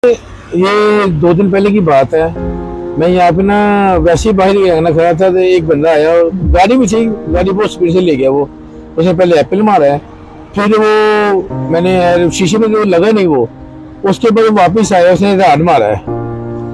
ये 2 दिन पहले की बात है। मैं यहाँ पे ना वैसे ही बाहर खाना खा रहा था तो एक बंदा आया, गाड़ी भी थी, गाड़ी बहुत स्पीड से ले गया वो। उसने पहले एप्पल मारा है, फिर वो मैंने शीशे में जो लगा नहीं वो, उसके बाद वापस आया, उसने राड मारा है।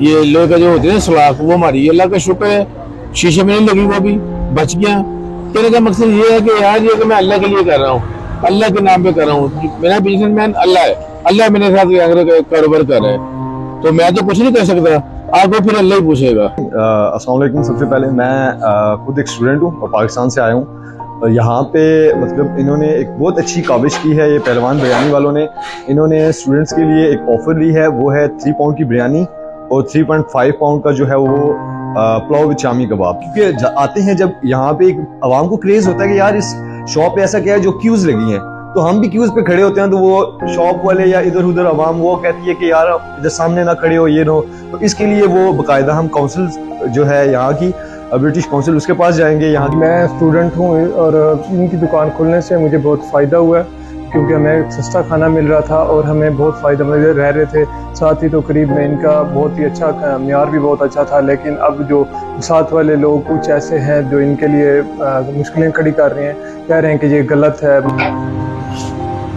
ये लोहे का जो होते हैं सलाख वो मारी। अल्लाह का शुक्र है शीशे में नहीं लगी, वो भी बच गया। कहने का मकसद ये है कि यार ये मैं अल्लाह के लिए कर रहा हूँ, अल्लाह के नाम पे कर रहा हूँ। मेरा बिजनेसमैन अल्लाह है, अल्लाह मेरे साथ कारोबार कर रहा है, तो मैं तो कुछ नहीं कर सकता, आपको फिर अल्लाह ही पूछेगा। अस्सलाम वालेकुम। सबसे पहले मैं खुद एक स्टूडेंट हूँ और पाकिस्तान से आया हूँ। यहाँ पे मतलब इन्होंने एक बहुत अच्छी काविश की है, ये पहलवान बिरयानी वालों ने। इन्होंने स्टूडेंट्स के लिए एक ऑफर ली है, वो है 3 पाउंड की बिरयानी और 3.5 पाउंड का जो है वो पुलाव विद शामी कबाब। क्योंकि आते हैं जब यहाँ पे एक आवाम को क्रेज होता है कि यार इस शॉप पे ऐसा क्या है जो क्यूज लगी हैं, तो हम भी क्यूज पे खड़े होते हैं, तो वो शॉप वाले या इधर उधर आवाम वो कहती है कि यार इधर सामने ना खड़े हो, ये ना हो। तो इसके लिए वो बाकायदा हम काउंसिल जो है यहाँ की ब्रिटिश काउंसिल, उसके पास जाएंगे। यहाँ मैं स्टूडेंट हूँ और इनकी दुकान खुलने से मुझे बहुत फ़ायदा हुआ है, क्योंकि हमें सस्ता खाना मिल रहा था और हमें बहुत फ़ायदा रह रहे थे। साथ ही तो करीब में इनका बहुत ही अच्छा म्यार भी बहुत अच्छा था, लेकिन अब जो साथ वाले लोग कुछ ऐसे हैं जो इनके लिए मुश्किलें खड़ी कर रहे हैं, कह रहे हैं कि ये गलत है।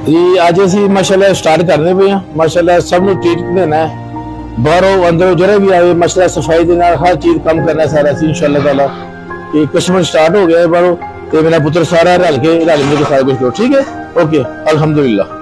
जी आज असी माशाल्लाह स्टार्ट करने पे हैं। माशाल्लाह सब ने ट्रीट देना है, बाहरों अंदर जरा भी आए माशाल्लाह सफाई देना, हर चीज कम करना सारा सी इंशाल्लाह ताला। कि कस्टमर स्टार्ट हो गया है बाहरों, तो मेरा पुत्र सारा रल मिल के सारा कुछ करो, ठीक है, ओके, अल्हम्दुलिल्लाह।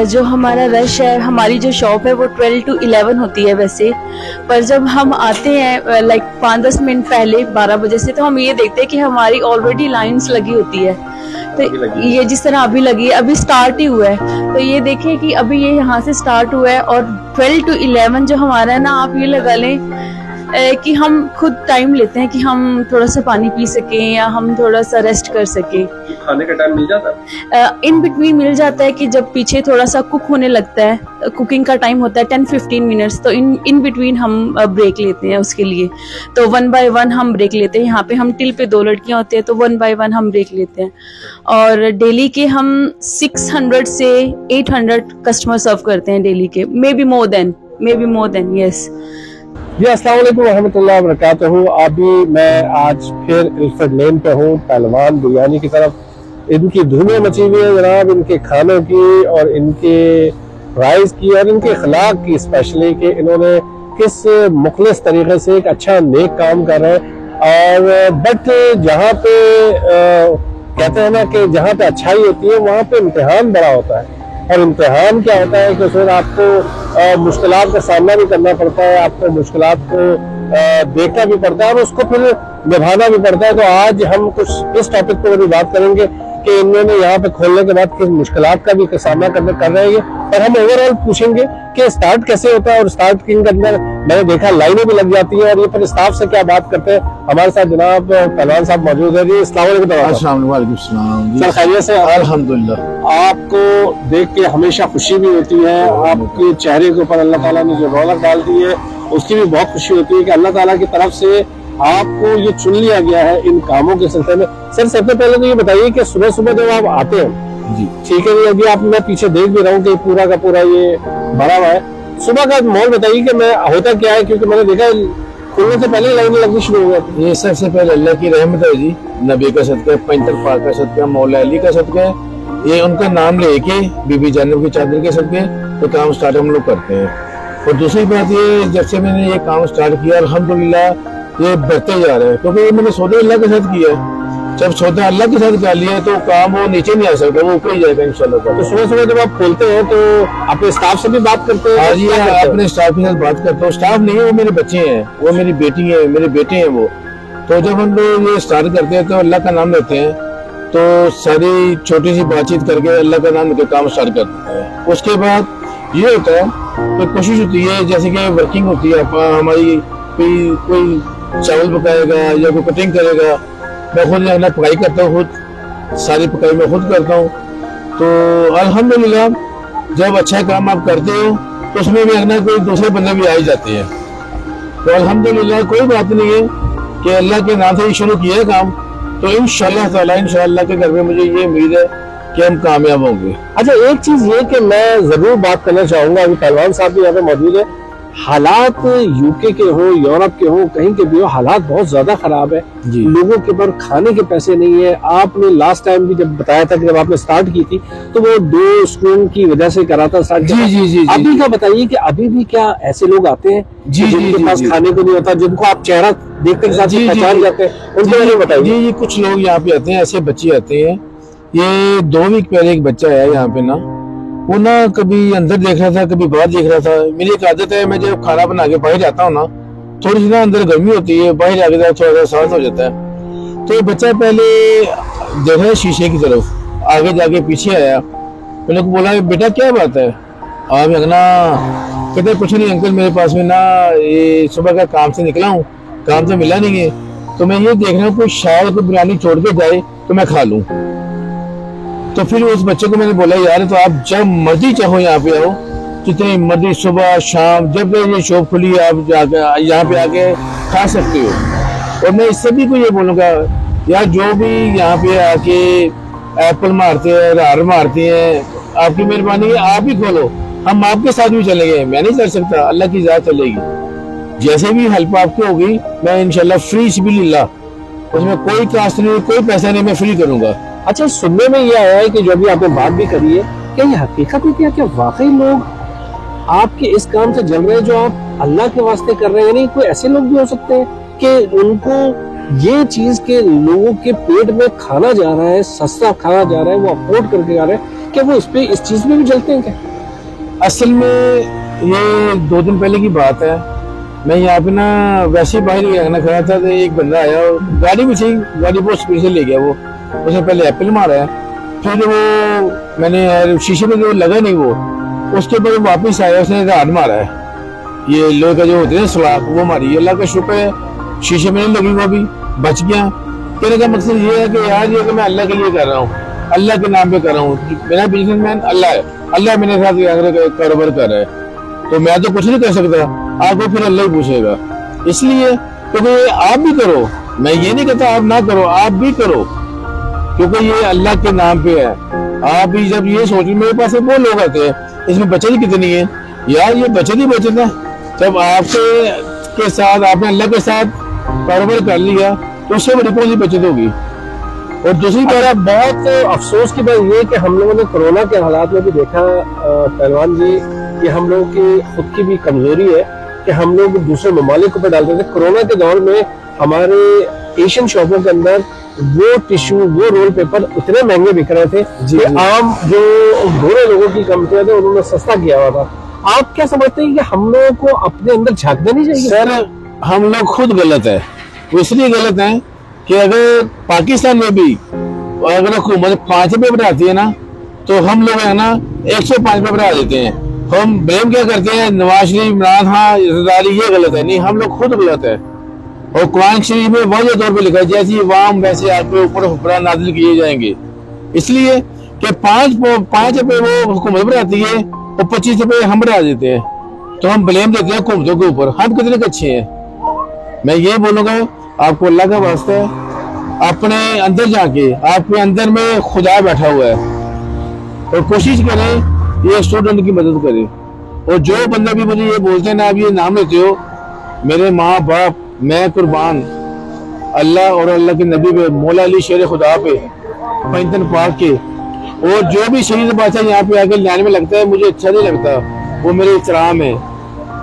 जो हमारा रश है, हमारी जो शॉप है वो 12 to 11 होती है वैसे, पर जब हम आते हैं लाइक 5-10 मिनट पहले 12 बजे से, तो हम ये देखते हैं कि हमारी ऑलरेडी लाइंस लगी होती है। तो ये जिस तरह अभी लगी है, अभी स्टार्ट ही हुआ है, तो ये देखिए कि अभी ये यहाँ से स्टार्ट हुआ है और 12 to 11 जो हमारा है ना, आप ये लगा लें कि हम खुद टाइम लेते हैं कि हम थोड़ा सा पानी पी सकें या हम थोड़ा सा रेस्ट कर सकें। खाने का टाइम मिल जाता है? इन बिटवीन मिल जाता है कि जब पीछे थोड़ा सा कुक होने लगता है, कुकिंग का टाइम होता है 10-15 मिनट्स, तो इन बिटवीन हम ब्रेक लेते हैं उसके लिए। तो 1 by 1 हम ब्रेक लेते हैं। यहाँ पे हम टिल पे 2 लड़कियां होती हैं, तो 1 by 1 हम ब्रेक लेते हैं। और डेली के हम 600 से 800 कस्टमर सर्व करते हैं डेली के, maybe more than yes. जी अस्सलाम वालेकुम रहमतुल्लाहि व बरकातहू। अभी मैं आज फिर इल्फर्ड लेन पे हूँ, पहलवान बिरयानी की तरफ। इनकी धूमें मची हुई है जनाब, इनके खानों की और इनके प्राइस की और इनके अखलाक की, स्पेशली कि इन्होंने किस मुखलिस तरीके से एक अच्छा नेक काम कर रहे हैं। और बट जहाँ पे कहते हैं ना कि जहाँ पे अच्छाई होती है वहाँ पे इम्तिहान बड़ा होता है। और इम्तिहान क्या होता है कि उसमें आपको मुश्किलात का सामना भी करना पड़ता है, आपको मुश्किलात को देखना भी पड़ता है और उसको फिर निभाना भी पड़ता है। तो आज हम कुछ इस टॉपिक पर भी बात करेंगे कि इन्होंने यहाँ पे खोलने के बाद किस मुश्किलात का भी सामना कर रहे हैं, और हम ओवरऑल पूछेंगे कि स्टार्ट कैसे होता है। और स्टार्ट के अंदर मैंने देखा लाइनें भी लग जाती है, और ये फिर स्टाफ से क्या बात करते हैं। हमारे साथ जनाब पहलवान साहब मौजूद है। जी अस्सलाम वालेकुम। सर खैरियत से? अल्हम्दुलिल्लाह। आपको देख के हमेशा खुशी भी होती है, आपके चेहरे के ऊपर अल्लाह ताला ने जो रौनक डाल दी है उसकी भी बहुत खुशी होती है कि अल्लाह ताला की तरफ से आपको ये चुन लिया गया है इन कामों के सिलसिले में। सर सबसे पहले तो ये बताइए कि सुबह सुबह जब आप आते हैं, जी ठीक है, अभी आप मैं पीछे देख भी रहा हूँ कि पूरा का पूरा ये भरा हुआ है, सुबह का माहौल बताइए कि मैं होता क्या है, क्योंकि मैंने देखा खुलने से पहले लाइनें लगनी शुरू हो गई। ये सबसे पहले अल्लाह की रहमत है जी, नबी का सदका, पैंतर पाक का सदका, मौला अली का सदका, ये उनका नाम लेके बीबी जैनब की चादर के सदके तो काम स्टार्ट हम लोग करते हैं। और दूसरी बात ये, जब से मैंने ये काम स्टार्ट किया अल्हम्दुलिल्लाह ये बढ़ते जा रहे हैं, क्योंकि मैंने सौदा अल्लाह के साथ किया है। जब सौदा अल्लाह के साथ कर लिया तो काम वो नीचे नहीं आ सकता, वो ऊपर ही जाएगा इंशाल्लाह। तो सुबह सुबह जब आप खोलते हैं तो अपने स्टाफ से भी बात करते हैं? हाँ जी, अपने स्टाफ के साथ बात करता हूँ। स्टाफ नहीं है, वो मेरे बच्चे हैं, वो मेरी बेटी है, मेरे बेटे हैं वो। तो जब हम लोग ये स्टार्ट करते हैं तो अल्लाह का नाम लेते हैं, तो सारी छोटी सी बातचीत करके अल्लाह का नाम लेकर काम स्टार्ट करते हैं। उसके बाद ये होता है तो कोशिश होती है, जैसे कि वर्किंग होती है हमारी कोई चावल पकाएगा या कोई कटिंग करेगा, मैं खुद अपना पकाई करता हूँ, खुद सारी पकाई मैं खुद करता हूँ। तो अल्हम्दुलिल्लाह जब अच्छा काम आप करते हो तो उसमें भी अपना कोई दूसरे बंदे भी आ ही जाते हैं। तो अल्हम्दुलिल्लाह कोई बात नहीं है कि अल्लाह के नाम से ही शुरू किया है काम, तो इंशाअल्लाह ताला इंशाअल्लाह के घर में मुझे ये उम्मीद है कि हम कामयाब होंगे। अच्छा, एक चीज ये कि मैं जरूर बात करना चाहूंगा, अभी पहलवान साहब भी यहाँ पे मौजूद है। हालात यूके के हो, यूरोप के हो, कहीं के भी हो, हालात बहुत ज्यादा खराब है जी। लोगों के पास खाने के पैसे नहीं है। आपने लास्ट टाइम भी जब बताया था कि जब आपने स्टार्ट की थी तो वो 2 स्टूडेंट की वजह से करा था स्टार्ट। जी। अभी का बताइए कि अभी भी क्या ऐसे लोग आते हैं जिनके पास खाने को नहीं होता, जिनको आप चेहरा देखते के साथ पहचान जाते हैं, उनके बारे में बताइए। ये कुछ लोग यहाँ पे आते हैं, ऐसे बच्चे आते हैं। ये 2 वीक पहले एक बच्चा आया यहाँ पे ना, वो ना कभी अंदर देख रहा था, कभी बाहर देख रहा था। मेरी एक आदत है, मैं जब खाना बना के बाहर जाता हूँ ना, थोड़ी सी ना अंदर गर्मी होती है, बाहर आके थोड़ा सा शांत हो जाता है। तो बच्चा पहले देख रहा है शीशे की तरफ, आगे जाके पीछे आया। मैंने को बोला बेटा क्या बात है? आप ना कहते कुछ नहीं अंकल, मेरे पास में ना ये सुबह का काम से निकला हूँ, काम तो मिला नहीं है, तो मैं ये देख रहा हूँ कोई शायद कोई बिरयानी छोड़ के जाए तो मैं खा लूँ। तो फिर उस बच्चे को मैंने बोला यार तो आप जब मर्जी चाहो यहाँ पे आओ, जितनी मर्जी सुबह शाम जब ये शॉप खुली आप यहाँ पे आके खा सकते हो। और मैं इससे भी कोई ये बोलूँगा यार जो भी यहाँ पे आके एप्पल मारते हैं, रार मारते हैं, आपकी मेहरबानी है, आप ही खोलो, हम आपके साथ भी चलेंगे। मैं नहीं कर सकता, अल्लाह की जात चलेगी। जैसे भी हेल्प आपकी होगी मैं इंशाल्लाह फ्री सबिलिल्लाह, उसमें कोई कास्ट नहीं, कोई पैसा नहीं, मैं फ्री करूँगा। अच्छा, सुनने में ये आया है कि जो भी आपने बात भी करी है, क्या ये हकीकत है क्या वाकई लोग आपके इस काम से जल रहे हैं जो आप अल्लाह के वास्ते कर रहे हैं? नहीं, कोई ऐसे लोग भी हो सकते हैं कि उनको ये चीज के लोगों के पेट में खाना जा रहा है, सस्ता खाना जा रहा है, वो अफोर्ड करके जा रहे हैं, क्या वो इस चीज में भी जलते हैं क्या? असल में ये 2 दिन पहले की बात है, मैं यहाँ पे ना वैसे ही बाहर खड़ा था, तो एक बंदा आया, गाड़ी भी थी, गाड़ी बहुत स्पीड से ले गया। वो उसने पहले एप्पल मारा है, फिर वो मैंने शीशे में जो लगा नहीं वो, उसके बाद वापस आया, उसने राड मारा है, ये लोहे का जो होते हैं सलाख, वो मारी। अल्लाह का शुक्र है शीशे में नहीं लगी, वो भी बच गया। कहने का मकसद ये है कि यार ये कि मैं अल्लाह के लिए कर रहा हूँ, अल्लाह के नाम पे कर रहा हूँ। मेरा बिजनेसमैन अल्लाह है, अल्लाह मेरे साथ कारोबार कर रहा है, तो मैं तो कुछ नहीं कर सकता, आपको फिर अल्लाह ही पूछेगा। इसलिए क्योंकि आप भी करो, मैं ये नहीं कहता आप ना करो, आप भी करो, क्योंकि ये अल्लाह के नाम पे है। आप भी जब ये सोच, मेरे पास वो लोग आते हैं इसमें बचत कितनी है यार, ये बचत ही बचत है। जब आपके साथ आपने अल्लाह के साथ कारोबार कर लिया तो उससे बड़ी कौन सी बचत होगी। और दूसरी बात, बहुत अफसोस की बात ये कि हम लोगों ने कोरोना के हालात में भी देखा पहलवान जी कि हम लोगों की खुद की भी कमजोरी है कि हम लोग दूसरे ममालिक को पे डालते थे। कोरोना के दौर में हमारे एशियन शॉपों के अंदर वो टिश्यू, वो रोल पेपर इतने महंगे बिक रहे थे कि आम जो गोरे लोगों की कंपनियां थे उन्होंने सस्ता किया हुआ था। आप क्या समझते हैं कि हम लोगों को अपने अंदर झांकना नहीं चाहिए? सर हम लोग खुद गलत है, वो इसलिए गलत है कि अगर पाकिस्तान में भी अगर हुकूमत 5 रुपए बढ़ाती है ना, तो हम लोग है ना 105 रुपए बढ़ा देते हैं। हम ब्लेम क्या करते हैं, नवाज शरीफ, इमरान खान, रिजवारी, ये गलत है। नहीं, हम लोग खुद गलत है। और कुरान शरीफ में वाज़ेह तौर पे लिखा है जैसी वाम वैसे आपके ऊपर हुक्मरान नाजिल किए जाएंगे। इसलिए कि 5 रुपए वो हुकूमत बढ़ाती है और 25 रुपए हम बढ़ा देते हैं, तो हम ब्लेम देते हैं हुकूमतों के ऊपर। हम कितने अच्छे हैं। मैं ये बोलूंगा आपको अल्लाह का वास्ता है, अपने अंदर जाके, आपके अंदर में खुदा बैठा हुआ है, और कोशिश करें ये स्टूडेंट की मदद करें। और जो बंदा भी मुझे ये बोलते हैं ना, आप ये नाम लेते हो, मेरे माँ बाप, मैं कुर्बान अल्लाह और अल्लाह के नबी पे, मौला अली शेर खुदा पे, पैंतन पाक के, और जो भी शहीद बादशाह यहाँ पे आकर लाइन में लगता है, मुझे अच्छा नहीं लगता, वो मेरे एहतराम है।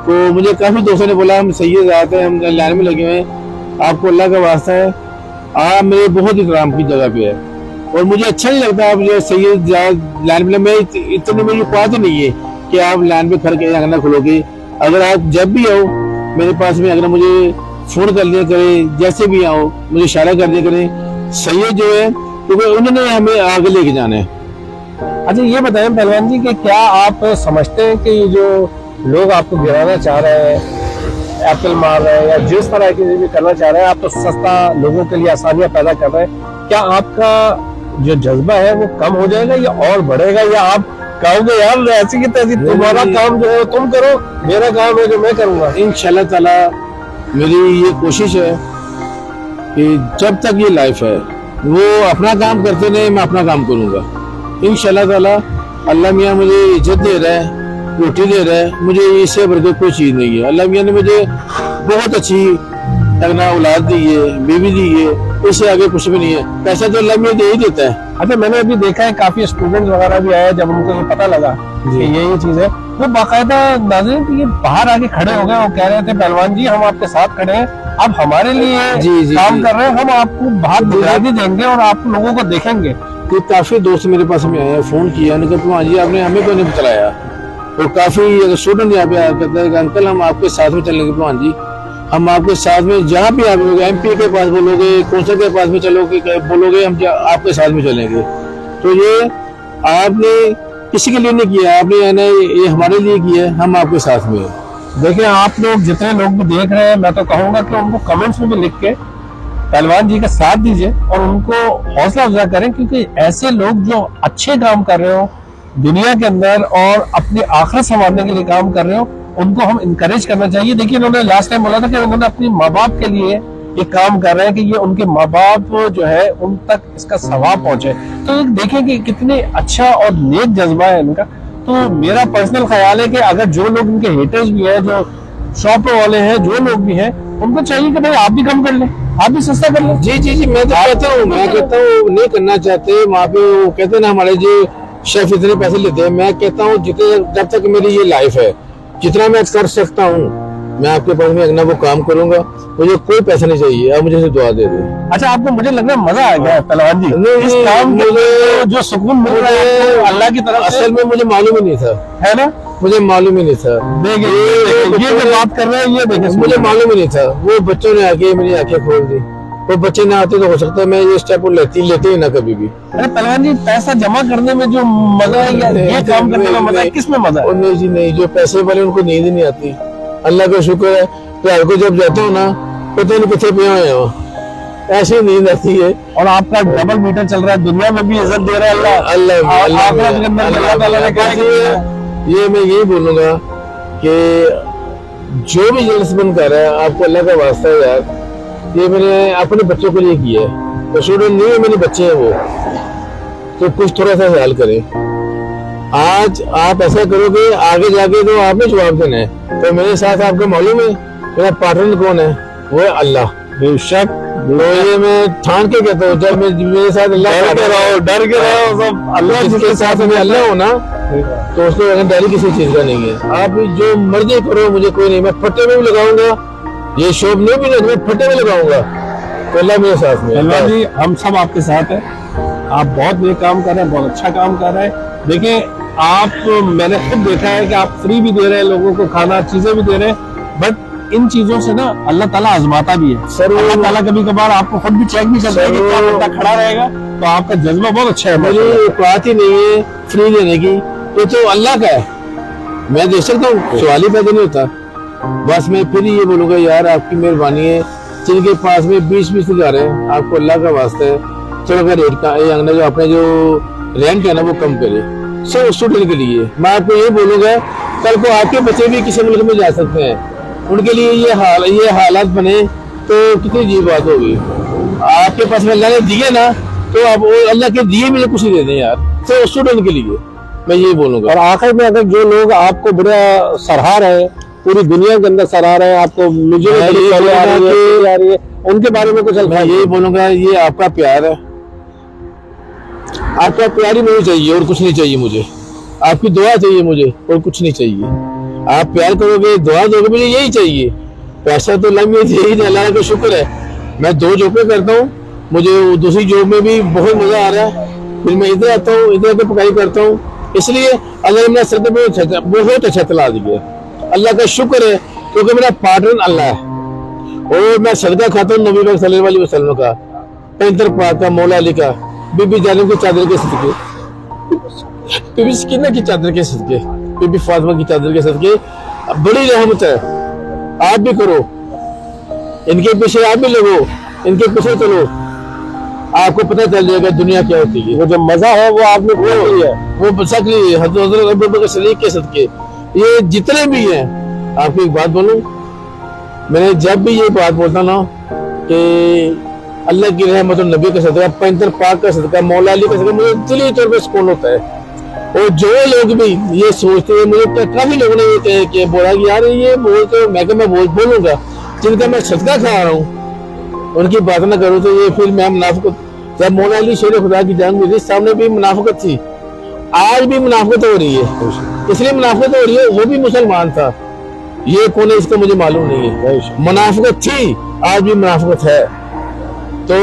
तो मुझे काफी दोस्तों ने बोला हम सैयद आते हैं, हम लाइन में लगे हुए हैं, आपको अल्लाह का वास्ता है, आप मेरे बहुत एहतराम की जगह पे है, और मुझे अच्छा नहीं लगता आप जो सैयद लाइन में, मैं इतनी मेरी बात ही नहीं है कि आप लाइन पे खड़ के आंगना खोलोगे। अगर आप जब भी आओ मेरे पास में, अगर मुझे फोन कर लिया करें, जैसे भी आओ मुझे इशारा कर दिया करें। सैयद जो है क्योंकि उन्होंने हमें आगे लेके जाना है। अच्छा ये बताएं पहलवान जी कि क्या आप समझते हैं कि जो लोग आपको गिराना चाह रहे हैं एप्पल मार रहे हैं या जिस तरह की भी करना चाह रहे हैं, आप तो सस्ता लोगों के लिए आसानियां पैदा कर रहे हैं। क्या आपका जो जज्बा है वो कम हो जाएगा या और बढ़ेगा, या आप कहोगे यार ऐसी की तैसी तुम्हारा काम जो है तुम करो, मेरा काम है जो मैं करूंगा? इंशाल्लाह ताला मेरी ये कोशिश है कि जब तक ये लाइफ है वो अपना काम करते रहे, मैं अपना काम करूंगा। इंशाल्लाह ताला अल्लाह मियाँ मुझे इज्जत दे रहा है, रोटी दे रहा है, मुझे इससे बढ़कर कोई चीज नहीं है। अल्लाह मियाँ ने मुझे बहुत अच्छी तगना औलाद दी है, बीवी दी है, इससे आगे कुछ भी नहीं है। पैसा तो अल्लाह मियाँ दे ही देता है। अच्छा, मैंने अभी देखा है काफी स्टूडेंट वगैरह भी आए, जब उनको ये पता लगा कि ये चीज है, वो बाकायदा नाज़रीन कि ये बाहर आके खड़े हो गए, वो कह रहे थे पहलवान जी हम आपके साथ खड़े हैं, आप हमारे लिए काम कर रहे हैं, हम आपको बाहर निगरानी देंगे और आप लोगों को देखेंगे। तो काफी दोस्त मेरे पास में आए, फोन किया, उन्होंने कहा जी आपने हमें क्यों नहीं बताया। और काफी स्टूडेंट यहाँ पे आया कहते हैं अंकल हम आपके साथ में चलेंगे, भगवान जी हम आपके साथ में जहाँ भी आप लोग MP के पास बोलोगे, कौंसल के पास में चलोगे, बोलोगे हम आपके साथ में चलेंगे। तो ये आपने किसी के लिए नहीं किया, आपने ये हमारे लिए किया है, हम आपके साथ में हैं। देखिए आप लोग जितने लोग भी देख रहे हैं, मैं तो कहूंगा कि उनको कमेंट्स में भी लिख के पहलवान जी का साथ दीजिए और उनको हौसला अफजा करें, क्योंकि ऐसे लोग जो अच्छे काम कर रहे हो दुनिया के अंदर और अपनी आखिरत संवारने के लिए काम कर रहे हो, उनको हम इनकरेज करना चाहिए। देखिए इन्होंने लास्ट टाइम बोला था कि उन्होंने अपने माँ बाप के लिए ये काम कर रहे हैं कि ये उनके माँ बाप जो है उन तक इसका सवाब पहुंचे। तो देखें कि कितने अच्छा और नेक जज्बा है इनका। तो मेरा पर्सनल ख्याल है कि अगर जो लोग इनके हेटर्स भी हैं, जो शॉप वाले हैं, जो लोग भी हैं, उनको चाहिए कि भाई आप भी कम कर लें, आप भी सस्ता कर लें। जी मैं तो कहता हूँ, नहीं करना चाहते वहाँ पे, वो कहते हैं ना हमारे जो शेफ इतने पैसे लेते हैं। मैं कहता हूँ जितने जब तक मेरी ये लाइफ है, जितना मैं कर सकता हूँ मैं आपके पास में अगना वो काम करूंगा, मुझे कोई पैसा नहीं चाहिए, आप मुझे दुआ दे दो। अच्छा, आपको मुझे लग रहा है मजा आ गया पहलवान जी इस काम मुझे जो सुकून मिल रहा है अल्लाह की तरफ। असल में मुझे मालूम ही नहीं था, है ना, मुझे मालूम ही नहीं था। देखिए ये जो बात कर रहे हैं ये देखिए, मुझे मालूम ही नहीं था। वो बच्चों ने आके मेरी आंखें खोल दी, वो बच्चे ना आते तो हो सकता है मैं ये स्टेप लेते ही ना कभी भी। अरे पहलवान जी पैसा जमा करने में जो मजा है या ये काम करने में मजा है, किस में मजा है? नहीं जी नहीं, जो पैसे वाले उनको नींद नहीं आती। अल्लाह का शुक्र है, घर को जब जाता हूँ ना पता नहीं कितने पे आए हो, ऐसी नींद आती है। और आपका डबल मीटर चल रहा है, दुनिया में भी इज्जत दे रहा है अल्लाह। ये मैं यही बोलूंगा कि जो भी जल्दबाजी कर रहा है, आपको अल्लाह का वास्ता है यार, ये मैंने अपने बच्चों के लिए किया है, तो स्टूडेंट नहीं है, मेरे बच्चे हैं वो, तो कुछ थोड़ा सा ख्याल करें। आज आप ऐसा करोगे आगे जाके तो आपने जवाब देना है। तो मेरे साथ आपको मालूम है मेरा पार्टनर कौन है, वो है अल्लाह। बेशक, तो ये मैं ठान के कहता हूँ, जब मेरे साथ अल्लाह डर के रहो सब अल्लाह, जिसके साथ में अल्लाह हो ना तो उसको डर किसी चीज का नहीं है। आप जो मर्जी करो, मुझे कोई नहीं, मैं फट्टे में भी लगाऊंगा, ये शोभ नहीं भी नहीं, मैं फट्टे में लगाऊंगा, तो अल्लाह मेरे साथ में। अल्लाह जी हम सब आपके साथ हैं, आप बहुत नेक काम कर रहे हैं, बहुत अच्छा काम कर रहे हैं। देखिए आप, मैंने खुद देखा है कि आप फ्री भी दे रहे हैं लोगों को खाना, चीजें भी दे रहे हैं, बट इन चीजों से ना अल्लाह ताला आजमाता भी है। सर अल्लाह ताला कभी कभार आपको खुद भी चेक भी करता है कि क्या बंदा खड़ा रहेगा, तो आपका जज्बा बहुत अच्छा है। मुझे बात ही नहीं है फ्री देने की, तो अल्लाह का है, मैं दे सकता हूँ, सवाल ही पैदा नहीं होता। बस मैं फिर ये बोलूंगा यार आपकी मेहरबानी है, जिनके पास में 20-20 हजार है, आपको अल्लाह का वास्ता है थोड़ा सा रेट का जो अपने जो रेंट है ना वो कम करे सब स्टूडेंट के लिए। मैं आपको ये बोलूंगा कल को आपके बच्चे भी किसी मुल्क में जा सकते हैं, उनके लिए ये हालात बने तो कितनी अजीब बात होगी। आपके पास में अल्लाह ने दिए ना, तो आप अल्लाह के दिए मुझे कुछ ही दे दें यार, तो स्टूडेंट के लिए मैं ये बोलूंगा। और आखिर में अगर जो लोग आपको बड़ा सराहा रहे हैं, पूरी दुनिया के अंदर सराहा रहे हैं आपको, मुझे आ रही है, उनके बारे में कुछ मैं यही बोलूंगा, ये आपका प्यार है, आपका प्यार ही मुझे चाहिए और कुछ नहीं चाहिए मुझे, आपकी दुआ चाहिए मुझे और कुछ नहीं चाहिए। आप प्यार करोगे, दुआ दोगे, मुझे यही चाहिए। पैसा तो अल्लाह में यही, अल्लाह का शुक्र है, मैं 2 जॉबें करता हूँ, मुझे दूसरी जॉब में भी बहुत मजा आ रहा है, फिर मैं इधर आता हूँ, इधर आकर पकाई करता हूँ, इसलिए अल्लाह ने मेरा सर पे बहुत अच्छा तला दिया। अल्लाह का शुक्र है क्योंकि मेरा पार्टनर अल्लाह है और मैं सदका खाता हूँ नबी पाक सल्लल्लाहु अलैहि वसल्लम का, पैंतर पाक का, मौला अली का, बीबी ज़ैनब की चादर के सदके, बीबी सकीना की चादर के सदके, बीबी फातिमा की चादर के सदके, बड़ी रहमत है आप भी करो, इनके पीछे आप भी लगो, इनके पीछे चलो, आपको पता चल जाएगा दुनिया क्या होती है। वो जो मजा है वो आपने वो सकली हज़रत अबू बकर सिद्दीक़ के सदके, ये जितने भी हैं। आपको एक बात बोलूं, मैंने जब भी ये बात बोलता ना कि अल्लाह की रहमत और नबी का सदका, पैंतर पाक का सदका, मौला अली का सदका, मुझे दिली तौर पर सुकून होता है। और जो लोग भी ये सोचते हैं, मुझे काफी लोगों ने ये बोला कि यार ये बोलते, मैं बोलूंगा जिनका मैं सदका खा रहा हूँ उनकी बात ना करूँ तो ये फिर मैं मुनाफिक। जब मौला अली शेर खुदा की जान गुजरी, सामने भी मुनाफिकत थी, आज भी मुनाफिकत हो रही है। इसलिए मुनाफिकत हो रही है, वो भी मुसलमान था, ये कौन है इसका मुझे मालूम नहीं है। मुनाफिकत थी, आज भी मुनाफिकत है। तो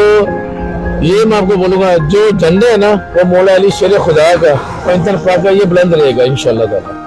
ये मैं आपको बोलूंगा, जो झंडा है ना वो मौला अली शेर खुदा का, पैंतर पाक का, ये बुलंद रहेगा इंशाअल्लाह ताला।